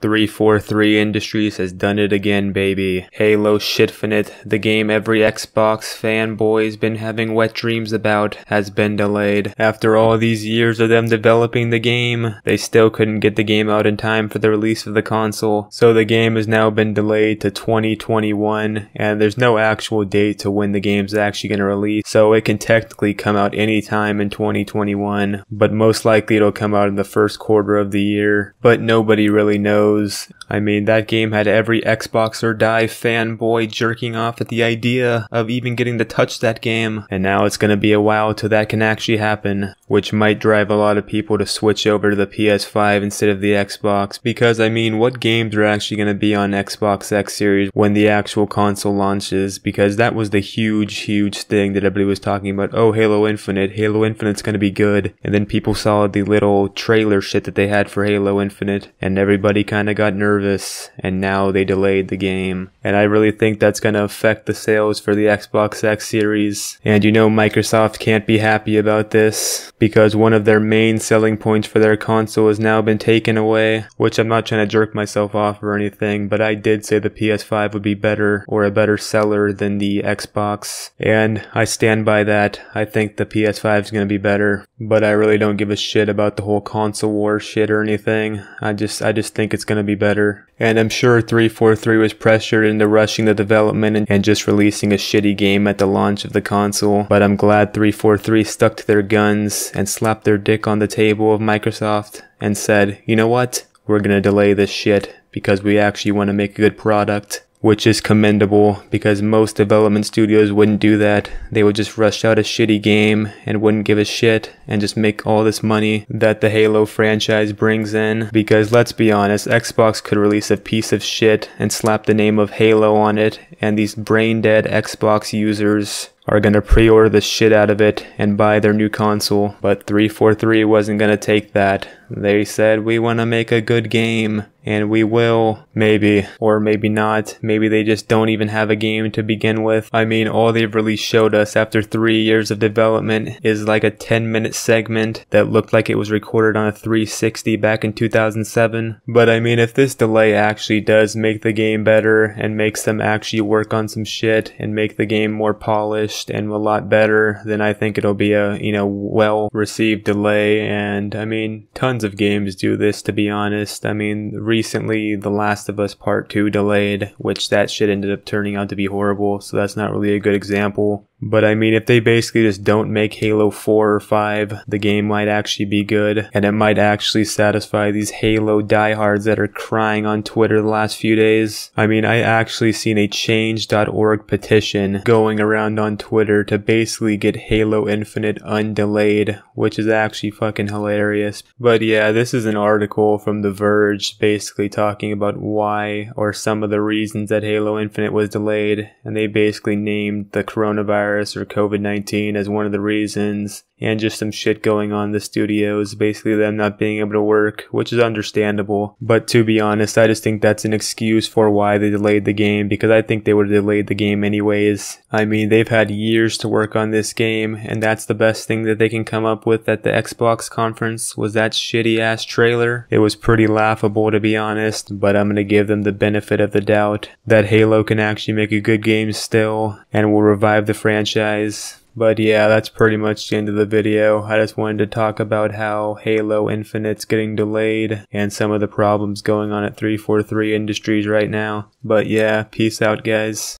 343 Industries has done it again, baby. Halo Shitfinite, the game every Xbox fanboy's been having wet dreams about, has been delayed. After all these years of them developing the game, they still couldn't get the game out in time for the release of the console. So the game has now been delayed to 2021, and there's no actual date to when the game's actually going to release. So it can technically come out anytime in 2021, but most likely it'll come out in the first quarter of the year. But nobody really knows. I mean, that game had every Xbox or Die fanboy jerking off at the idea of even getting to touch that game. And now it's going to be a while till that can actually happen, which might drive a lot of people to switch over to the PS5 instead of the Xbox. Because, I mean, what games are actually going to be on Xbox X Series when the actual console launches? Because that was the huge thing that everybody was talking about. Oh, Halo Infinite's going to be good. And then people saw the little trailer shit that they had for Halo Infinite, and everybody kind of got nervous, and now they delayed the game. And I really think that's going to affect the sales for the Xbox X Series. And you know Microsoft can't be happy about this, because one of their main selling points for their console has now been taken away, which I'm not trying to jerk myself off or anything, but I did say the PS5 would be better, or a better seller than the Xbox, and I stand by that. I think the PS5 is going to be better, but I really don't give a shit about the whole console war shit or anything. I just think it's going to be better. And I'm sure 343 was pressured into rushing the development and just releasing a shitty game at the launch of the console, but I'm glad 343 stuck to their guns and slapped their dick on the table of Microsoft and said, you know what, we're gonna delay this shit because we actually want to make a good product. Which is commendable, because most development studios wouldn't do that. They would just rush out a shitty game and wouldn't give a shit and just make all this money that the Halo franchise brings in. Because let's be honest, Xbox could release a piece of shit and slap the name of Halo on it, and these brain dead Xbox users are gonna pre-order the shit out of it and buy their new console. But 343 wasn't gonna take that. They said, we wanna make a good game, and we will. Maybe, or maybe not. Maybe they just don't even have a game to begin with. I mean, all they've really showed us after 3 years of development is like a 10-minute segment that looked like it was recorded on a 360 back in 2007. But I mean, if this delay actually does make the game better and makes them actually work on some shit and make the game more polished and a lot better, then I think it'll be a, you know, well-received delay. And I mean, tons of games do this, to be honest. I mean, recently The Last of Us Part 2 delayed, which that shit ended up turning out to be horrible, so that's not really a good example. But I mean, if they basically just don't make Halo 4 or 5, the game might actually be good, and it might actually satisfy these Halo diehards that are crying on Twitter the last few days. I mean, I actually seen a change.org petition going around on Twitter to basically get Halo Infinite undelayed, which is actually fucking hilarious. But yeah, this is an article from The Verge basically talking about why, or some of the reasons that Halo Infinite was delayed, and they basically named the coronavirus or COVID-19 as one of the reasons, and just some shit going on in the studios, basically them not being able to work, which is understandable. But to be honest, I just think that's an excuse for why they delayed the game, because I think they would have delayed the game anyways. I mean, they've had years to work on this game, and that's the best thing that they can come up with at the Xbox conference, was that shitty ass trailer. It was pretty laughable, to be honest, but I'm gonna give them the benefit of the doubt that Halo can actually make a good game still, and will revive the franchise. But yeah, that's pretty much the end of the video. I just wanted to talk about how Halo Infinite's getting delayed and some of the problems going on at 343 Industries right now. But yeah, peace out, guys.